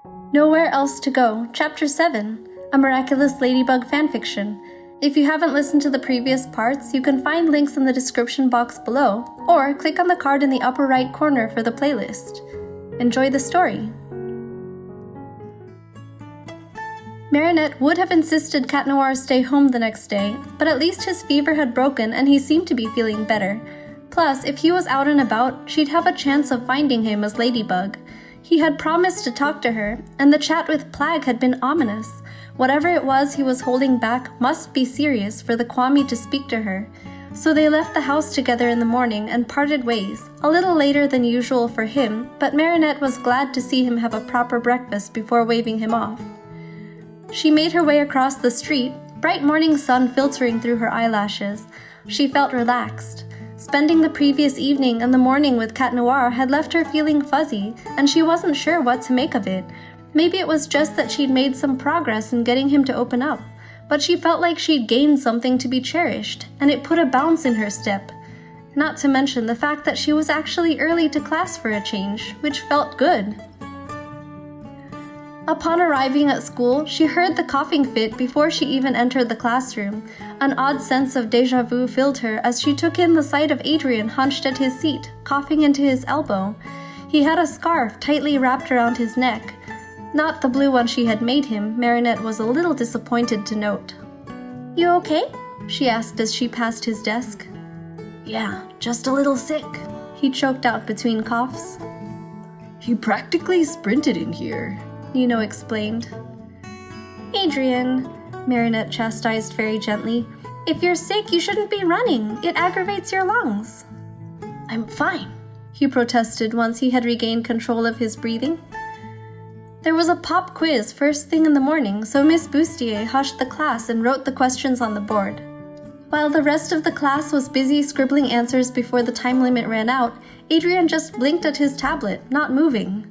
Nowhere Else to Go, Chapter 7, a Miraculous Ladybug Fanfiction. If you haven't listened to the previous parts, you can find links in the description box below, or click on the card in the upper right corner for the playlist. Enjoy the story. Marinette would have insisted Cat Noir stay home the next day, but at least his fever had broken and he seemed to be feeling better. Plus, if he was out and about, she'd have a chance of finding him as Ladybug. He had promised to talk to her, and the chat with Plag had been ominous. Whatever it was he was holding back must be serious for the Kwami to speak to her. So they left the house together in the morning and parted ways, a little later than usual for him, but Marinette was glad to see him have a proper breakfast before waving him off. She made her way across the street, bright morning sun filtering through her eyelashes. She felt relaxed. Spending the previous evening and the morning with Cat Noir had left her feeling fuzzy, and she wasn't sure what to make of it. Maybe it was just that she'd made some progress in getting him to open up, but she felt like she'd gained something to be cherished, and it put a bounce in her step. Not to mention the fact that she was actually early to class for a change, which felt good. Upon arriving at school, she heard the coughing fit before she even entered the classroom. An odd sense of déjà vu filled her as she took in the sight of Adrien hunched at his seat, coughing into his elbow. He had a scarf tightly wrapped around his neck. Not the blue one she had made him, Marinette was a little disappointed to note. "You okay?" she asked as she passed his desk. "Yeah, just a little sick," he choked out between coughs. "He practically sprinted in here," Nino explained. "Adrien," Marinette chastised very gently, "if you're sick, you shouldn't be running. It aggravates your lungs." "I'm fine," he protested once he had regained control of his breathing. There was a pop quiz first thing in the morning, so Miss Bustier hushed the class and wrote the questions on the board. While the rest of the class was busy scribbling answers before the time limit ran out, Adrien just blinked at his tablet, not moving.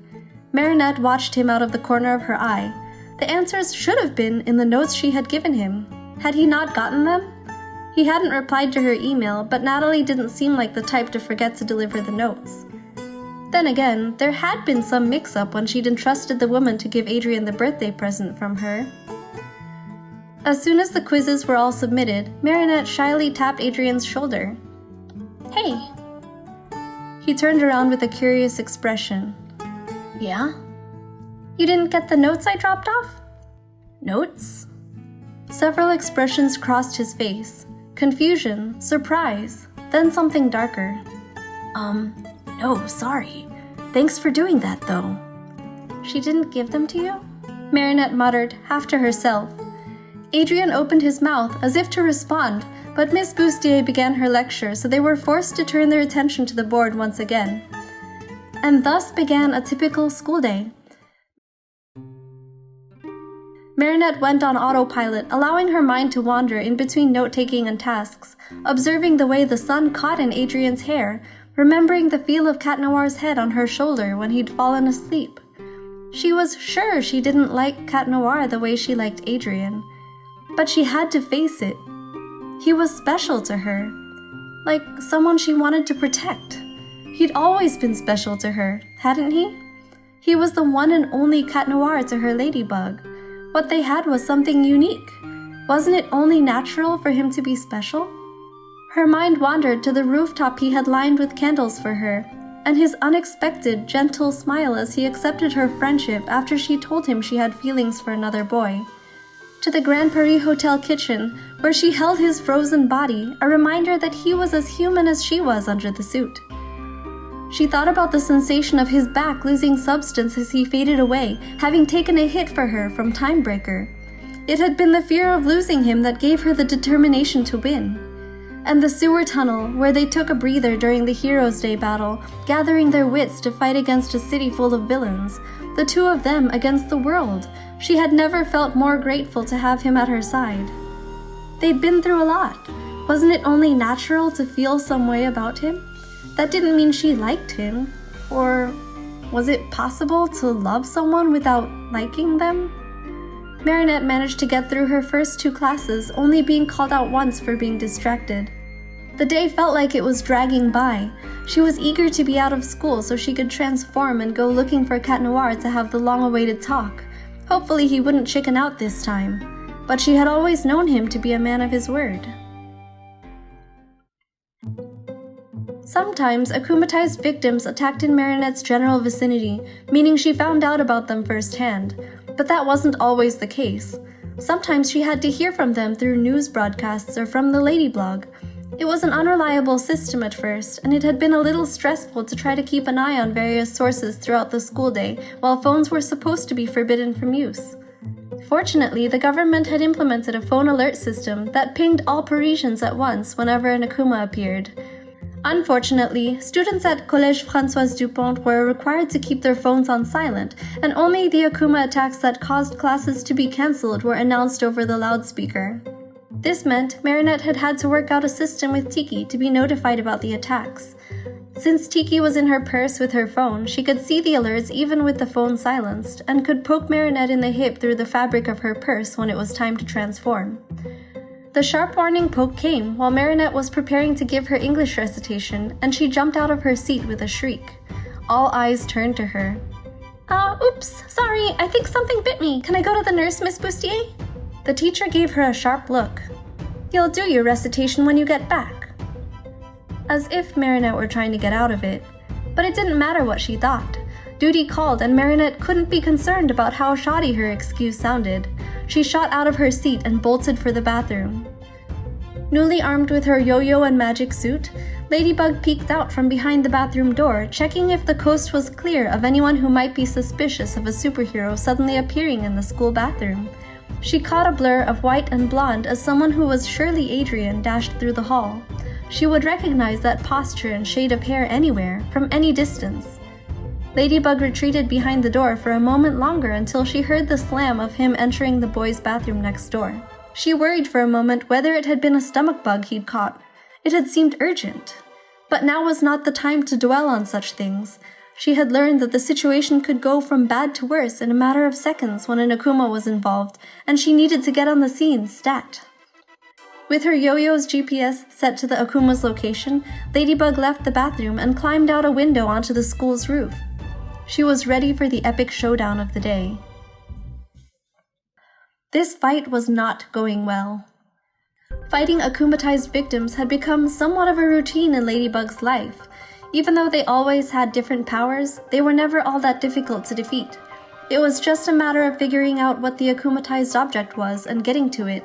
Marinette watched him out of the corner of her eye. The answers should have been in the notes she had given him. Had he not gotten them? He hadn't replied to her email, but Natalie didn't seem like the type to forget to deliver the notes. Then again, there had been some mix-up when she'd entrusted the woman to give Adrien the birthday present from her. As soon as the quizzes were all submitted, Marinette shyly tapped Adrien's shoulder. "Hey." He turned around with a curious expression. "Yeah? "You didn't get the notes I dropped off?" Notes?" Several expressions crossed his face. Confusion, surprise, then something darker. No, sorry. Thanks for doing that, though." "She didn't give them to you?" Marinette muttered, half to herself. Adrien opened his mouth as if to respond, but Miss Bustier began her lecture, so they were forced to turn their attention to the board once again. And thus began a typical school day. Marinette went on autopilot, allowing her mind to wander in between note-taking and tasks, observing the way the sun caught in Adrien's hair, remembering the feel of Cat Noir's head on her shoulder when he'd fallen asleep. She was sure she didn't like Cat Noir the way she liked Adrien, but she had to face it. He was special to her, like someone she wanted to protect. He'd always been special to her, hadn't he? He was the one and only Cat Noir to her ladybug. What they had was something unique. Wasn't it only natural for him to be special? Her mind wandered to the rooftop he had lined with candles for her, and his unexpected, gentle smile as he accepted her friendship after she told him she had feelings for another boy. To the Grand Paris Hotel kitchen, where she held his frozen body, a reminder that he was as human as she was under the suit. She thought about the sensation of his back losing substance as he faded away, having taken a hit for her from Timebreaker. It had been the fear of losing him that gave her the determination to win. And the sewer tunnel, where they took a breather during the Heroes' Day battle, gathering their wits to fight against a city full of villains. The two of them against the world. She had never felt more grateful to have him at her side. They'd been through a lot. Wasn't it only natural to feel some way about him? That didn't mean she liked him. Or was it possible to love someone without liking them? Marinette managed to get through her first two classes, only being called out once for being distracted. The day felt like it was dragging by. She was eager to be out of school so she could transform and go looking for Cat Noir to have the long-awaited talk. Hopefully he wouldn't chicken out this time. But she had always known him to be a man of his word. Sometimes, akumatized victims attacked in Marinette's general vicinity, meaning she found out about them firsthand. But that wasn't always the case. Sometimes she had to hear from them through news broadcasts or from the Lady blog. It was an unreliable system at first, and it had been a little stressful to try to keep an eye on various sources throughout the school day while phones were supposed to be forbidden from use. Fortunately, the government had implemented a phone alert system that pinged all Parisians at once whenever an Akuma appeared. Unfortunately, students at Collège Françoise Dupont were required to keep their phones on silent, and only the Akuma attacks that caused classes to be cancelled were announced over the loudspeaker. This meant Marinette had to work out a system with Tiki to be notified about the attacks. Since Tiki was in her purse with her phone, she could see the alerts even with the phone silenced, and could poke Marinette in the hip through the fabric of her purse when it was time to transform. The sharp warning poke came while Marinette was preparing to give her English recitation, and she jumped out of her seat with a shriek. All eyes turned to her. Oops, sorry, I think something bit me. Can I go to the nurse, Miss Bustier?" The teacher gave her a sharp look. "You'll do your recitation when you get back." As if Marinette were trying to get out of it. But it didn't matter what she thought. Duty called, and Marinette couldn't be concerned about how shoddy her excuse sounded. She shot out of her seat and bolted for the bathroom. Newly armed with her yo-yo and magic suit, Ladybug peeked out from behind the bathroom door, checking if the coast was clear of anyone who might be suspicious of a superhero suddenly appearing in the school bathroom. She caught a blur of white and blonde as someone who was surely Adrian dashed through the hall. She would recognize that posture and shade of hair anywhere, from any distance. Ladybug retreated behind the door for a moment longer until she heard the slam of him entering the boys' bathroom next door. She worried for a moment whether it had been a stomach bug he'd caught. It had seemed urgent. But now was not the time to dwell on such things. She had learned that the situation could go from bad to worse in a matter of seconds when an Akuma was involved, and she needed to get on the scene stat. With her yo-yo's GPS set to the Akuma's location, Ladybug left the bathroom and climbed out a window onto the school's roof. She was ready for the epic showdown of the day. This fight was not going well. Fighting akumatized victims had become somewhat of a routine in Ladybug's life. Even though they always had different powers, they were never all that difficult to defeat. It was just a matter of figuring out what the akumatized object was and getting to it.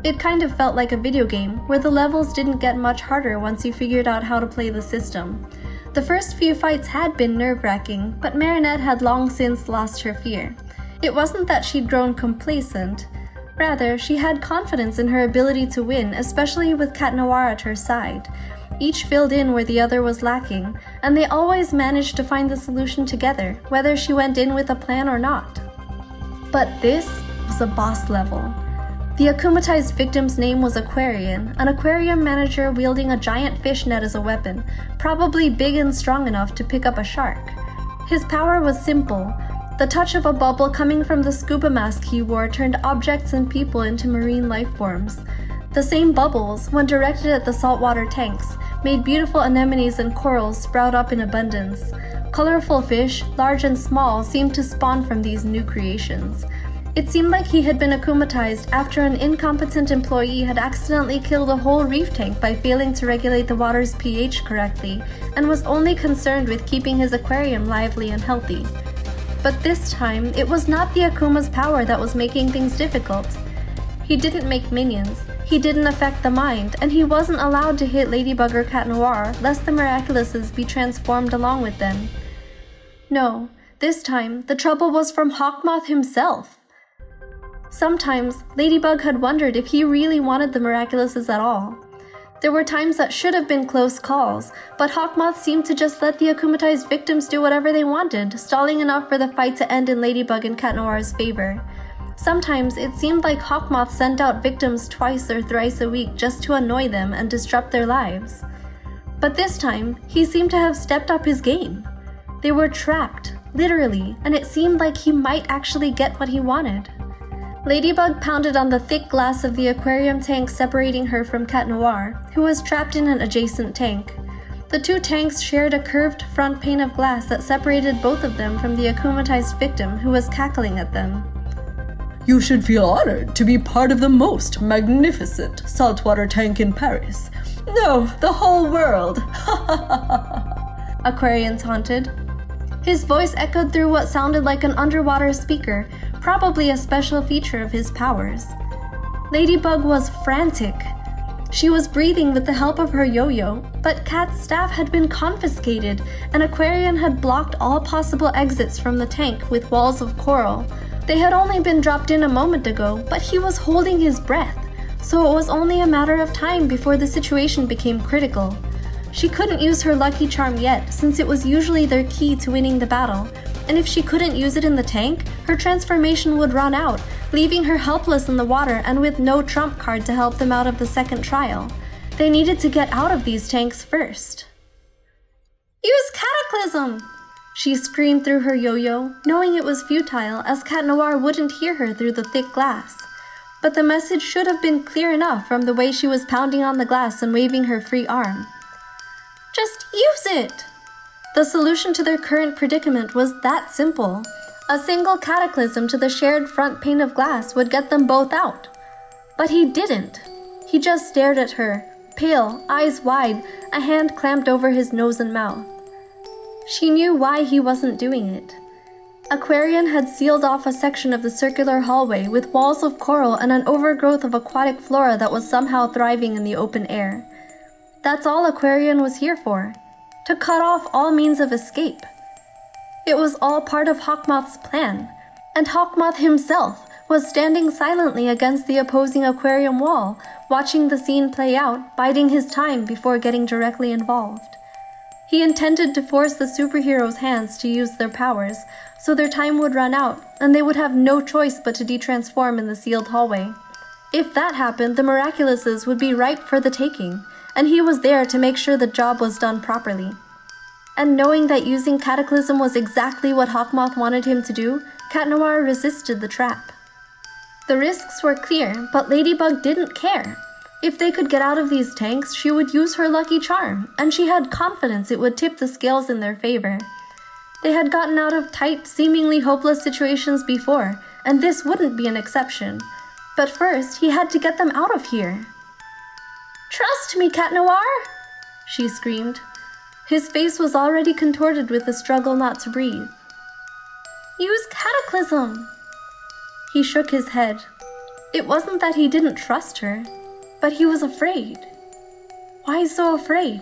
It kind of felt like a video game, where the levels didn't get much harder once you figured out how to play the system. The first few fights had been nerve-wracking, but Marinette had long since lost her fear. It wasn't that she'd grown complacent. Rather, she had confidence in her ability to win, especially with Cat Noir at her side. Each filled in where the other was lacking, and they always managed to find the solution together, whether she went in with a plan or not. But this was a boss level. The akumatized victim's name was Aquarium, an aquarium manager wielding a giant fish net as a weapon, probably big and strong enough to pick up a shark. His power was simple. The touch of a bubble coming from the scuba mask he wore turned objects and people into marine life forms. The same bubbles, when directed at the saltwater tanks, made beautiful anemones and corals sprout up in abundance. Colorful fish, large and small, seemed to spawn from these new creations. It seemed like he had been akumatized after an incompetent employee had accidentally killed a whole reef tank by failing to regulate the water's pH correctly, and was only concerned with keeping his aquarium lively and healthy. But this time, it was not the Akuma's power that was making things difficult. He didn't make minions, he didn't affect the mind, and he wasn't allowed to hit Ladybug or Cat Noir lest the Miraculouses be transformed along with them. No, this time, the trouble was from Hawkmoth himself. Sometimes, Ladybug had wondered if he really wanted the Miraculouses at all. There were times that should have been close calls, but Hawkmoth seemed to just let the akumatized victims do whatever they wanted, stalling enough for the fight to end in Ladybug and Cat Noir's favor. Sometimes, it seemed like Hawkmoth sent out victims twice or thrice a week just to annoy them and disrupt their lives. But this time, he seemed to have stepped up his game. They were trapped, literally, and it seemed like he might actually get what he wanted. Ladybug pounded on the thick glass of the aquarium tank separating her from Cat Noir, who was trapped in an adjacent tank. The two tanks shared a curved front pane of glass that separated both of them from the akumatized victim who was cackling at them. You should feel honored to be part of the most magnificent saltwater tank in Paris. No, the whole world. Aquarian taunted. His voice echoed through what sounded like an underwater speaker, probably a special feature of his powers. Ladybug was frantic. She was breathing with the help of her yo-yo, but Cat's staff had been confiscated, and Aquarian had blocked all possible exits from the tank with walls of coral. They had only been dropped in a moment ago, but he was holding his breath, so it was only a matter of time before the situation became critical. She couldn't use her lucky charm yet, since it was usually their key to winning the battle, and if she couldn't use it in the tank, her transformation would run out, leaving her helpless in the water and with no trump card to help them out of the second trial. They needed to get out of these tanks first. "Use Cataclysm!" She screamed through her yo-yo, knowing it was futile as Cat Noir wouldn't hear her through the thick glass. But the message should have been clear enough from the way she was pounding on the glass and waving her free arm. Just use it! The solution to their current predicament was that simple. A single cataclysm to the shared front pane of glass would get them both out. But he didn't. He just stared at her, pale, eyes wide, a hand clamped over his nose and mouth. She knew why he wasn't doing it. Aquarian had sealed off a section of the circular hallway with walls of coral and an overgrowth of aquatic flora that was somehow thriving in the open air. That's all Aquarian was here for, to cut off all means of escape. It was all part of Hawkmoth's plan, and Hawkmoth himself was standing silently against the opposing aquarium wall, watching the scene play out, biding his time before getting directly involved. He intended to force the superheroes' hands to use their powers, so their time would run out, and they would have no choice but to detransform in the sealed hallway. If that happened, the Miraculouses would be ripe for the taking, and he was there to make sure the job was done properly. And knowing that using Cataclysm was exactly what Hawkmoth wanted him to do, Cat Noir resisted the trap. The risks were clear, but Ladybug didn't care. If they could get out of these tanks, she would use her lucky charm, and she had confidence it would tip the scales in their favor. They had gotten out of tight, seemingly hopeless situations before, and this wouldn't be an exception. But first, he had to get them out of here. "Trust me, Cat Noir!" she screamed. His face was already contorted with the struggle not to breathe. "Use Cataclysm!" He shook his head. It wasn't that he didn't trust her, but he was afraid. Why so afraid?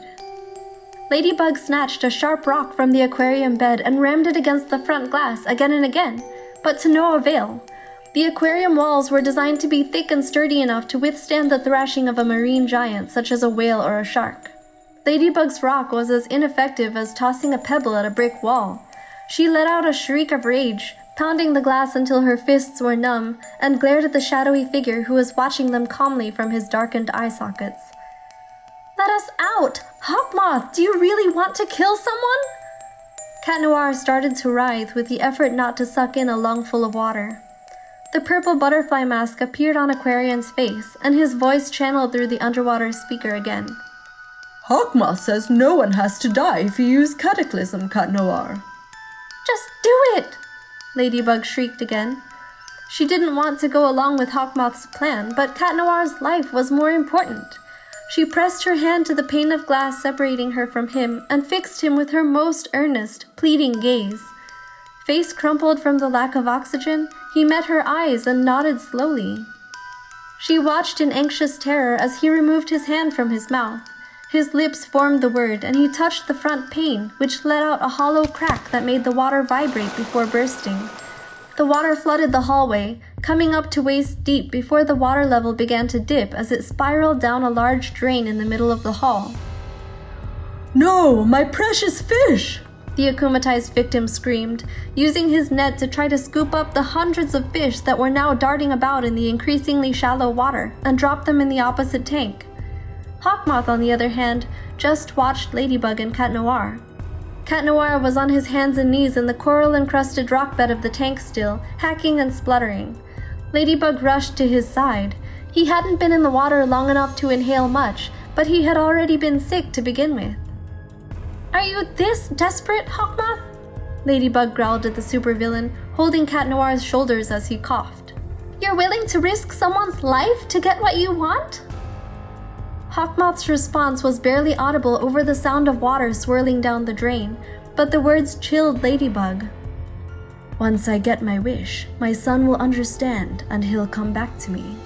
Ladybug snatched a sharp rock from the aquarium bed and rammed it against the front glass again and again, but to no avail. The aquarium walls were designed to be thick and sturdy enough to withstand the thrashing of a marine giant such as a whale or a shark. Ladybug's rock was as ineffective as tossing a pebble at a brick wall. She let out a shriek of rage, pounding the glass until her fists were numb, and glared at the shadowy figure who was watching them calmly from his darkened eye sockets. "Let us out! Hawkmoth, do you really want to kill someone?" Cat Noir started to writhe with the effort not to suck in a lungful of water. The purple butterfly mask appeared on Aquarian's face, and his voice channeled through the underwater speaker again. Hawkmoth says no one has to die if you use Cataclysm, Cat Noir. "Just do it!" Ladybug shrieked again. She didn't want to go along with Hawkmoth's plan, but Cat Noir's life was more important. She pressed her hand to the pane of glass separating her from him and fixed him with her most earnest, pleading gaze. Face crumpled from the lack of oxygen, he met her eyes and nodded slowly. She watched in anxious terror as he removed his hand from his mouth. His lips formed the word, and he touched the front pane, which let out a hollow crack that made the water vibrate before bursting. The water flooded the hallway, coming up to waist deep before the water level began to dip as it spiraled down a large drain in the middle of the hall. "No, my precious fish!" the akumatized victim screamed, using his net to try to scoop up the hundreds of fish that were now darting about in the increasingly shallow water and drop them in the opposite tank. Hawkmoth, on the other hand, just watched Ladybug and Cat Noir. Cat Noir was on his hands and knees in the coral-encrusted rock bed of the tank still, hacking and spluttering. Ladybug rushed to his side. He hadn't been in the water long enough to inhale much, but he had already been sick to begin with. "Are you this desperate, Hawkmoth?" Ladybug growled at the supervillain, holding Cat Noir's shoulders as he coughed. "You're willing to risk someone's life to get what you want?" Hawkmoth's response was barely audible over the sound of water swirling down the drain, but the words chilled Ladybug. "Once I get my wish, my son will understand and he'll come back to me."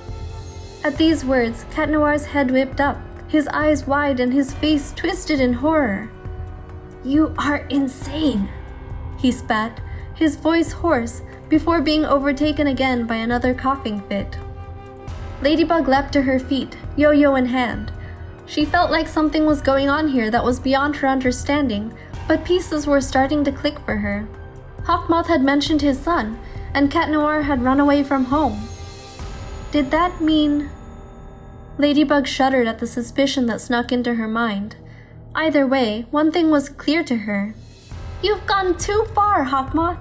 At these words, Cat Noir's head whipped up, his eyes wide and his face twisted in horror. "You are insane," he spat, his voice hoarse, before being overtaken again by another coughing fit. Ladybug leapt to her feet, yo-yo in hand. She felt like something was going on here that was beyond her understanding, but pieces were starting to click for her. Hawkmoth had mentioned his son, and Cat Noir had run away from home. Did that mean... Ladybug shuddered at the suspicion that snuck into her mind. Either way, one thing was clear to her. "You've gone too far, Hawkmoth."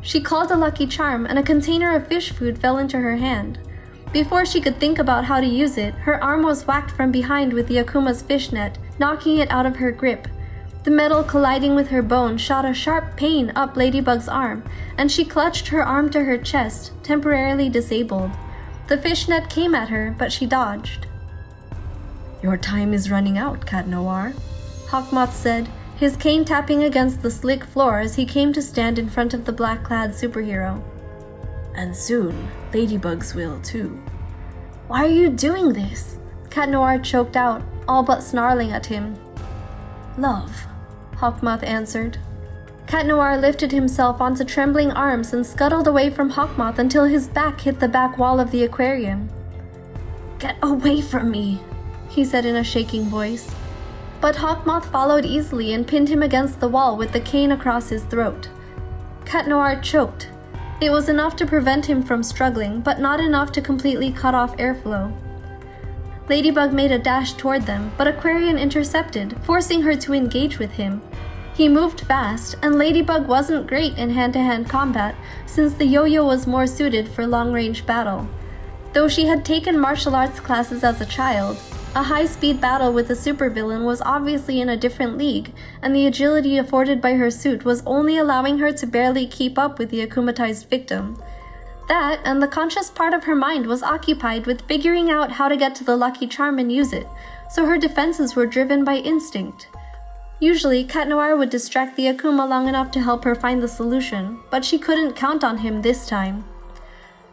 She called a lucky charm, and a container of fish food fell into her hand. Before she could think about how to use it, her arm was whacked from behind with the Akuma's fishnet, knocking it out of her grip. The metal colliding with her bone shot a sharp pain up Ladybug's arm, and she clutched her arm to her chest, temporarily disabled. The fishnet came at her, but she dodged. "Your time is running out, Cat Noir," Hawkmoth said, his cane tapping against the slick floor as he came to stand in front of the black-clad superhero. "And soon, Ladybug's will too." "Why are you doing this?" Cat Noir choked out, all but snarling at him. "Love," Hawkmoth answered. Cat Noir lifted himself onto trembling arms and scuttled away from Hawkmoth until his back hit the back wall of the aquarium. "Get away from me," he said in a shaking voice. But Hawkmoth followed easily and pinned him against the wall with the cane across his throat. Cat Noir choked. It was enough to prevent him from struggling, but not enough to completely cut off airflow. Ladybug made a dash toward them, but Aquarium intercepted, forcing her to engage with him. He moved fast, and Ladybug wasn't great in hand-to-hand combat, since the yo-yo was more suited for long-range battle. Though she had taken martial arts classes as a child, a high-speed battle with a supervillain was obviously in a different league, and the agility afforded by her suit was only allowing her to barely keep up with the akumatized victim. That, and the conscious part of her mind was occupied with figuring out how to get to the lucky charm and use it, so her defenses were driven by instinct. Usually, Cat Noir would distract the Akuma long enough to help her find the solution, but she couldn't count on him this time.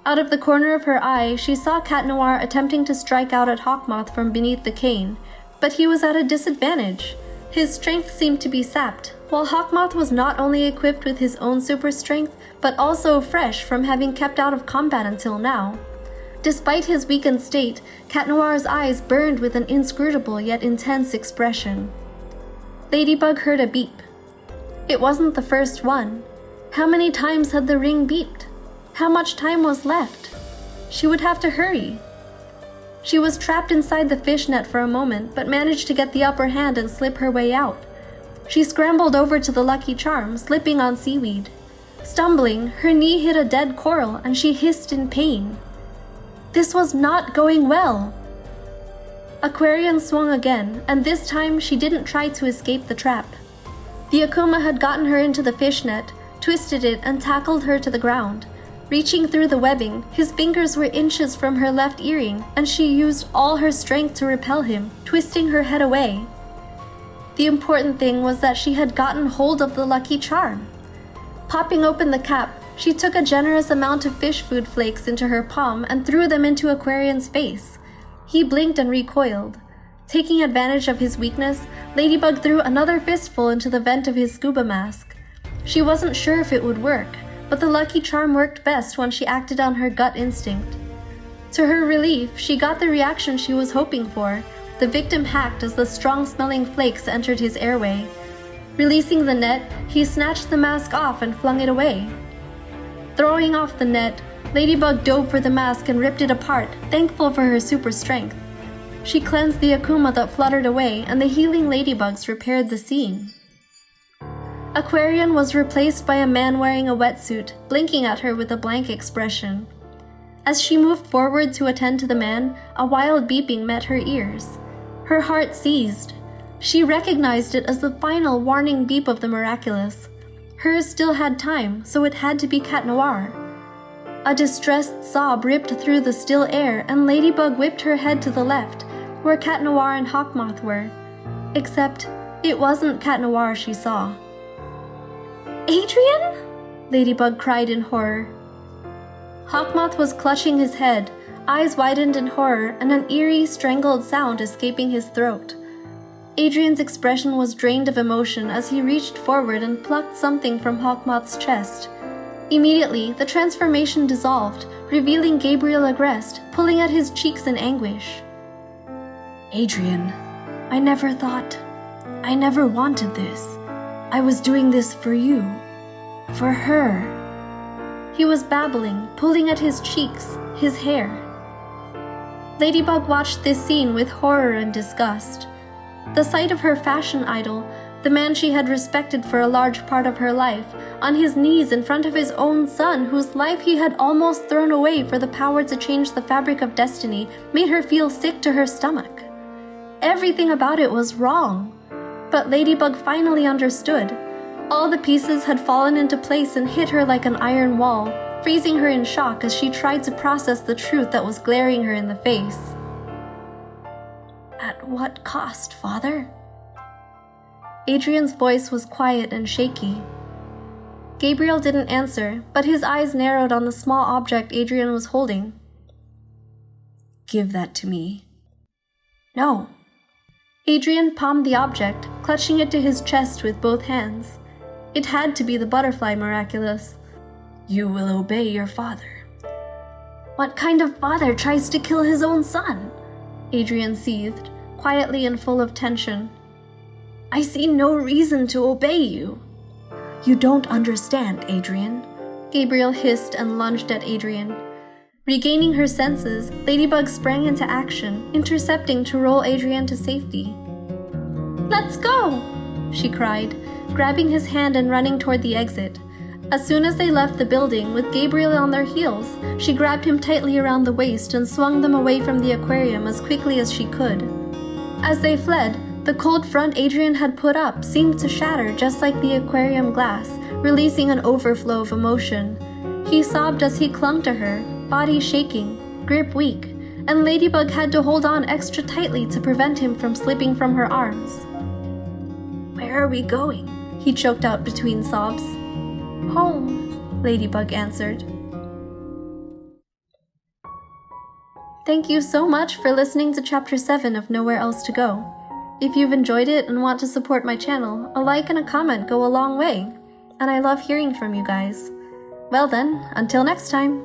Out of the corner of her eye, she saw Cat Noir attempting to strike out at Hawkmoth from beneath the cane, but he was at a disadvantage. His strength seemed to be sapped, while Hawkmoth was not only equipped with his own super strength, but also fresh from having kept out of combat until now. Despite his weakened state, Cat Noir's eyes burned with an inscrutable yet intense expression. Ladybug heard a beep. It wasn't the first one. How many times had the ring beeped? How much time was left? She would have to hurry. She was trapped inside the fishnet for a moment, but managed to get the upper hand and slip her way out. She scrambled over to the lucky charm, slipping on seaweed. Stumbling, her knee hit a dead coral, and she hissed in pain. This was not going well. Aquarium swung again, and this time she didn't try to escape the trap. The Akuma had gotten her into the fishnet, twisted it, and tackled her to the ground. Reaching through the webbing, his fingers were inches from her left earring, and she used all her strength to repel him, twisting her head away. The important thing was that she had gotten hold of the lucky charm. Popping open the cap, she took a generous amount of fish food flakes into her palm and threw them into Aquarium's face. He blinked and recoiled. Taking advantage of his weakness, Ladybug threw another fistful into the vent of his scuba mask. She wasn't sure if it would work, but the lucky charm worked best when she acted on her gut instinct. To her relief, she got the reaction she was hoping for. The victim hacked as the strong-smelling flakes entered his airway. Releasing the net, he snatched the mask off and flung it away. Throwing off the net, Ladybug dove for the mask and ripped it apart, thankful for her super strength. She cleansed the Akuma that fluttered away, and the healing ladybugs repaired the scene. Aquarium was replaced by a man wearing a wetsuit, blinking at her with a blank expression. As she moved forward to attend to the man, a wild beeping met her ears. Her heart seized. She recognized it as the final warning beep of the Miraculous. Hers still had time, so it had to be Cat Noir. A distressed sob ripped through the still air, and Ladybug whipped her head to the left, where Cat Noir and Hawkmoth were. Except, it wasn't Cat Noir she saw. "Adrien?" Ladybug cried in horror. Hawkmoth was clutching his head, eyes widened in horror, and an eerie, strangled sound escaping his throat. Adrien's expression was drained of emotion as he reached forward and plucked something from Hawkmoth's chest. Immediately, the transformation dissolved, revealing Gabriel Agreste, pulling at his cheeks in anguish. Adrien, I never wanted this. I was doing this for you. For her. He was babbling, pulling at his cheeks, his hair. Ladybug watched this scene with horror and disgust. The sight of her fashion idol, the man she had respected for a large part of her life, on his knees in front of his own son, whose life he had almost thrown away for the power to change the fabric of destiny, made her feel sick to her stomach. Everything about it was wrong. But Ladybug finally understood. All the pieces had fallen into place and hit her like an iron wall, freezing her in shock as she tried to process the truth that was glaring her in the face. At what cost, Father? Adrien's voice was quiet and shaky. Gabriel didn't answer, but his eyes narrowed on the small object Adrien was holding. Give that to me. No. Adrien palmed the object, clutching it to his chest with both hands. It had to be the butterfly Miraculous. You will obey your father. What kind of father tries to kill his own son? Adrien seethed, quietly and full of tension. I see no reason to obey you. You don't understand, Adrien. Gabriel hissed and lunged at Adrien. Regaining her senses, Ladybug sprang into action, intercepting to roll Adrien to safety. Let's go! She cried, grabbing his hand and running toward the exit. As soon as they left the building, with Gabriel on their heels, she grabbed him tightly around the waist and swung them away from the aquarium as quickly as she could. As they fled, the cold front Adrien had put up seemed to shatter just like the aquarium glass, releasing an overflow of emotion. He sobbed as he clung to her, body shaking, grip weak, and Ladybug had to hold on extra tightly to prevent him from slipping from her arms. Where are we going? He choked out between sobs. Home, Ladybug answered. Thank you so much for listening to Chapter 7 of Nowhere Else to Go. If you've enjoyed it and want to support my channel, a like and a comment go a long way, and I love hearing from you guys. Well then, until next time.